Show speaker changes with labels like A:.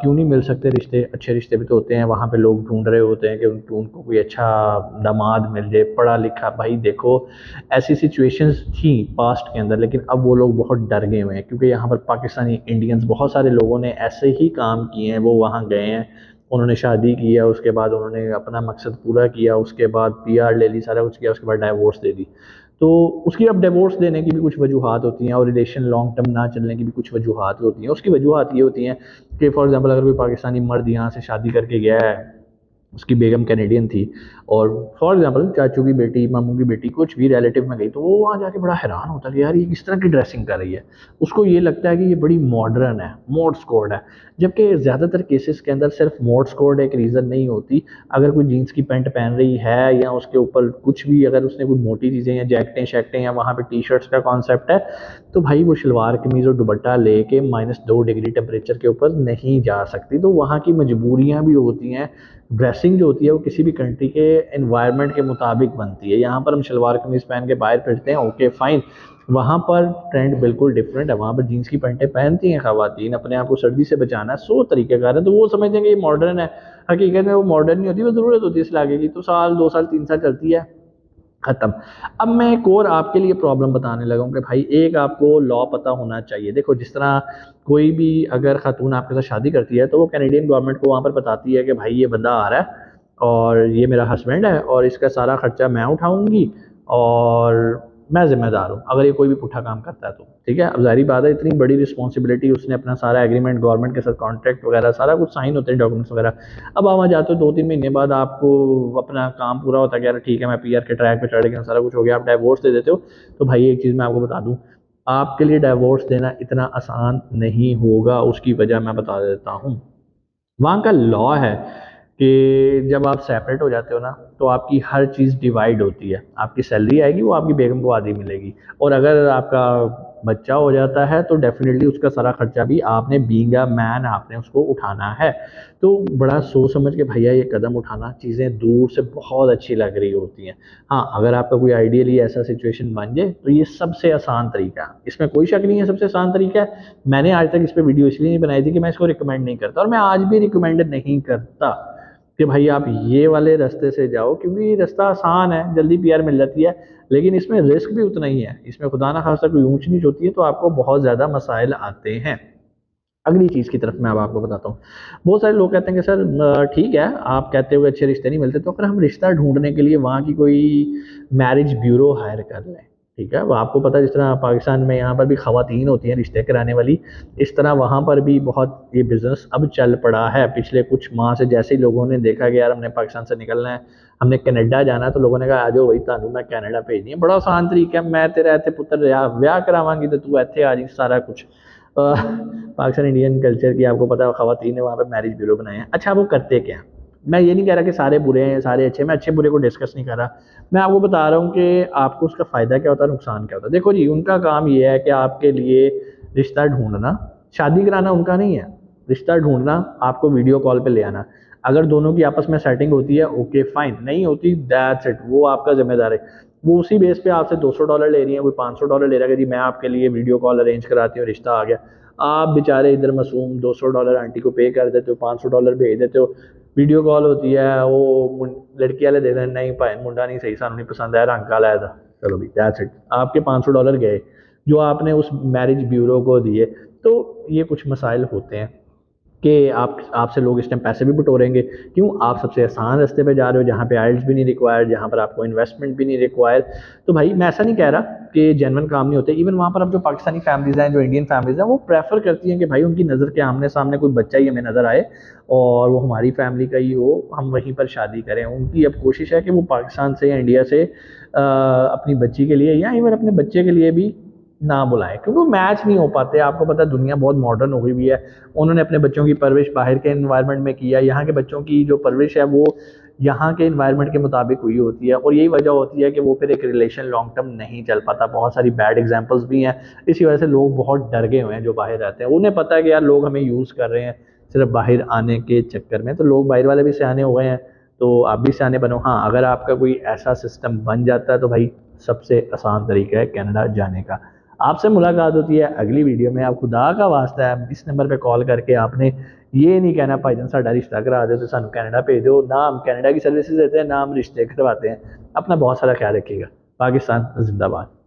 A: کیوں نہیں مل سکتے رشتے؟ اچھے رشتے بھی تو ہوتے ہیں، وہاں پہ لوگ ڈھونڈ رہے ہوتے ہیں کہ ان کو کوئی اچھا داماد مل جائے، پڑھا لکھا۔ بھائی دیکھو ایسی سچویشنز تھیں پاسٹ کے اندر، لیکن اب وہ لوگ بہت ڈر گئے ہوئے ہیں، کیونکہ یہاں پر پاکستانی انڈینز بہت سارے لوگوں نے ایسے ہی کام کیے ہیں، وہ وہاں گئے ہیں، انہوں نے شادی کیا، اس کے بعد انہوں نے اپنا مقصد پورا کیا، اس کے بعد پی آر لے لی، سارا کچھ کیا، اس کے بعد ڈائیورس دے دی۔ تو اس کی اب ڈیورس دینے کی بھی کچھ وجوہات ہوتی ہیں، اور ریلیشن لانگ ٹرم نہ چلنے کی بھی کچھ وجوہات ہوتی ہیں۔ اس کی وجوہات یہ ہوتی ہیں کہ فار ایگزامپل اگر کوئی پاکستانی مرد یہاں سے شادی کر کے گیا ہے، اس کی بیگم کینیڈین تھی، اور فار ایگزامپل چاچو کی بیٹی، ماموں کی بیٹی کچھ بھی ریلیٹیو میں گئی، تو وہ وہاں جا کے بڑا حیران ہوتا ہے کہ یار یہ کس طرح کی ڈریسنگ کر رہی ہے۔ اس کو یہ لگتا ہے کہ یہ بڑی ماڈرن ہے، موڈ سکورڈ ہے، جبکہ زیادہ تر کیسز کے اندر صرف موڈ سکورڈ ایک ریزن نہیں ہوتی۔ اگر کوئی جینس کی پینٹ پہن رہی ہے، یا اس کے اوپر کچھ بھی، اگر اس نے کوئی موٹی چیزیں یا جیکٹیں شیکٹیں، یا وہاں پہ ٹی شرٹس کا کانسیپٹ ہے، تو بھائی وہ شلوار قمیض اور دوپٹہ لے کے -2 ڈگری ٹیمپریچر کے اوپر نہیں جا سکتی۔ تو وہاں کی مجبوریاں بھی ہوتی ہیں، ڈریسنگ جو ہوتی ہے وہ کسی بھی کنٹری کے انوائرمنٹ کے مطابق بنتی ہے۔ یہاں پر ہم شلوار قمیض پہن کے باہر پھرتے ہیں، اوکے فائن، وہاں پر ٹرینڈ بالکل ڈیفرنٹ ہے، وہاں پر جینس کی پینٹیں پہنتی ہیں خواتین، اپنے آپ کو سردی سے بچانا ہے، 100 طریقے کار ہیں، تو وہ سمجھتے ہیں کہ یہ ماڈرن ہے۔ حقیقت میں وہ ماڈرن نہیں ہوتی، وہ ضرورت ہوتی ہے اس علاقے کی، تو سال 2 سال 3 سال چلتی ہے، ختم۔ اب میں ایک اور آپ کے لیے پرابلم بتانے لگا ہوں کہ بھائی ایک آپ کو لا پتہ ہونا چاہیے۔ دیکھو جس طرح کوئی بھی اگر خاتون آپ کے ساتھ شادی کرتی ہے، تو وہ کینیڈین گورنمنٹ کو وہاں پر بتاتی ہے کہ بھائی یہ بندہ آ رہا ہے، اور یہ میرا ہسبینڈ ہے، اور اس کا سارا خرچہ میں اٹھاؤں گی، اور میں ذمہ دار ہوں اگر یہ کوئی بھی پٹھا کام کرتا ہے تو، ٹھیک ہے۔ اب ظاہری بات ہے اتنی بڑی رسپانسبلٹی، اس نے اپنا سارا ایگریمنٹ گورنمنٹ کے ساتھ، کانٹریکٹ وغیرہ سارا کچھ سائن ہوتے ہیں، ڈاکومنٹس وغیرہ۔ اب آپ وہاں جاتے ہو 2 3 مہینے بعد آپ کو اپنا کام پورا ہوتا ہے کہ یار ٹھیک ہے میں پی آر کے ٹریک پہ چڑھ گیا، سارا کچھ ہو گیا، آپ ڈائیورس دے دیتے ہو۔ تو بھائی ایک چیز میں آپ کو بتا دوں، آپ کے لیے ڈائیورس دینا اتنا آسان نہیں ہوگا، اس کی وجہ میں بتا دیتا ہوں۔ وہاں کا لا ہے کہ جب آپ سیپریٹ ہو جاتے ہو نا، تو آپ کی ہر چیز ڈیوائیڈ ہوتی ہے، آپ کی سیلری آئے گی وہ آپ کی بیگم کو آدھی ملے گی، اور اگر آپ کا بچہ ہو جاتا ہے تو ڈیفینیٹلی اس کا سارا خرچہ بھی آپ نے بینگ اے مین آپ نے اس کو اٹھانا ہے۔ تو بڑا سوچ سمجھ کے بھیا یہ قدم اٹھانا، چیزیں دور سے بہت اچھی لگ رہی ہوتی ہیں۔ ہاں اگر آپ کا کوئی آئیڈیلی ایسا سچویشن بن جائے تو یہ سب سے آسان طریقہ ہے، اس میں کوئی شک نہیں ہے، سب سے آسان طریقہ ہے۔ میں نے آج تک اس پہ ویڈیو اس لیے نہیں بنائی تھی کہ میں اس کو ریکمینڈ نہیں کرتا، اور میں آج بھی ریکمینڈ نہیں کرتا کہ بھائی آپ یہ والے راستے سے جاؤ، کیونکہ یہ راستہ آسان ہے، جلدی پی آر مل جاتی ہے، لیکن اس میں رسک بھی اتنا ہی ہے، اس میں خدا نہ خواستہ کوئی اونچ نیچ ہوتی ہے تو آپ کو بہت زیادہ مسائل آتے ہیں۔ اگلی چیز کی طرف میں اب آپ کو بتاتا ہوں، بہت سارے لوگ کہتے ہیں کہ سر ٹھیک ہے آپ کہتے ہوئے اچھے رشتے نہیں ملتے، تو اگر ہم رشتہ ڈھونڈنے کے لیے وہاں کی کوئی میرج بیورو ہائر کر لیں، ٹھیک ہے، وہ آپ کو پتہ جس طرح پاکستان میں یہاں پر بھی خواتین ہوتی ہیں رشتے کرانے والی، اس طرح وہاں پر بھی بہت یہ بزنس اب چل پڑا ہے پچھلے کچھ ماہ سے۔ جیسے ہی لوگوں نے دیکھا کہ یار ہم نے پاکستان سے نکلنا ہے، ہم نے کینیڈا جانا ہے، تو لوگوں نے کہا آ جاؤ بھائی تانوں میں کینیڈا بھیجنی ہے، بڑا آسان طریقہ ہے، میں تیرا ایتھے پتر ویاہ کراواں گی تو تو ایتھے آ جی، سارا کچھ۔ پاکستان انڈین کلچر کی آپ کو پتا ہے، خواتین نے وہاں پہ میرج بیورو بنائے ہیں۔ اچھا وہ کرتے کیا ہیں؟ میں یہ نہیں کہہ رہا کہ سارے برے ہیں سارے اچھے، میں اچھے برے کو ڈسکس نہیں کر رہا، میں آپ کو بتا رہا ہوں کہ آپ کو اس کا فائدہ کیا ہوتا ہے، نقصان کیا ہوتا ہے۔ دیکھو جی ان کا کام یہ ہے کہ آپ کے لیے رشتہ ڈھونڈنا، شادی کرانا ان کا نہیں ہے، رشتہ ڈھونڈنا، آپ کو ویڈیو کال پہ لے آنا، اگر دونوں کی آپس میں سیٹنگ ہوتی ہے اوکے فائن، نہیں ہوتی دیٹس اٹ، وہ آپ کا ذمہ دار ہے۔ وہ اسی بیس پہ آپ سے $200 لے رہی ہیں، کوئی $500 لے رہا ہے کہ جی میں آپ کے لیے ویڈیو کال ارینج کراتی ہوں، رشتہ آ گیا، آپ بیچارے ادھر معصوم $200 آنٹی کو پے کر دیتے ہو، $500 بھیج دیتے ہو، ویڈیو کال ہوتی ہے، وہ لڑکی والے دے دیں نہیں بھائی منڈا نہیں صحیح، سانوں نہیں پسند ہے، رنگ کالا ہے تھا، چلو بھی دیٹس اٹ، آپ کے $500 گئے جو آپ نے اس میرج بیورو کو دیے۔ تو یہ کچھ مسائل ہوتے ہیں کہ آپ سے لوگ اس ٹائم پیسے بھی بٹوریں گے، کیوں؟ آپ سب سے آسان راستے پہ جا رہے ہو، جہاں پہ آئلٹس بھی نہیں ریکوائرڈ، جہاں پر آپ کو انویسٹمنٹ بھی نہیں ریکوائر۔ تو بھائی میں ایسا نہیں کہہ رہا کہ جینون کام نہیں ہوتے، ایون وہاں پر اب جو پاکستانی فیملیز ہیں، جو انڈین فیملیز ہیں، وہ پریفر کرتی ہیں کہ بھائی ان کی نظر کے آمنے سامنے کوئی بچہ ہی ہمیں نظر آئے اور وہ ہماری فیملی کا ہی ہو، ہم وہیں پر شادی کریں۔ ان کی اب کوشش ہے کہ وہ پاکستان سے یا انڈیا سے اپنی بچی کے لیے یا ایون اپنے بچے کے لیے بھی نہ بلائیں، کیونکہ وہ میچ نہیں ہو پاتے۔ آپ کو پتہ دنیا بہت ماڈرن ہو گئی ہے، انہوں نے اپنے بچوں کی پرورش باہر کے انوائرمنٹ میں کیا، یہاں کے بچوں کی جو پرورش ہے وہ یہاں کے انوائرمنٹ کے مطابق ہوئی ہوتی ہے، اور یہی وجہ ہوتی ہے کہ وہ پھر ایک ریلیشن لانگ ٹرم نہیں چل پاتا۔ بہت ساری بیڈ ایگزامپلس بھی ہیں، اسی وجہ سے لوگ بہت ڈر گئے ہوئے ہیں جو باہر رہتے ہیں، انہیں پتہ ہے کہ یار لوگ ہمیں یوز کر رہے ہیں صرف باہر آنے کے چکر میں، تو لوگ باہر والے بھی سیانے ہو گئے ہیں، تو آپ بھی سیانے بنو۔ ہاں اگر آپ کا کوئی ایسا سسٹم بن جاتا ہے تو بھائی سب سے آسان طریقہ ہے کینیڈا جانے کا۔ آپ سے ملاقات ہوتی ہے اگلی ویڈیو میں، آپ خدا کا واسطہ ہے اس نمبر پہ کال کر کے آپ نے یہ نہیں کہنا بھائی جان ساڈا رشتہ کرا دو تو سانو کینیڈا بھیج دو، نہ ہم کینیڈا کی سروسز دیتے ہیں نہ ہم رشتے کرواتے ہیں۔ اپنا بہت سارا خیال رکھیے گا۔ پاکستان زندہ باد۔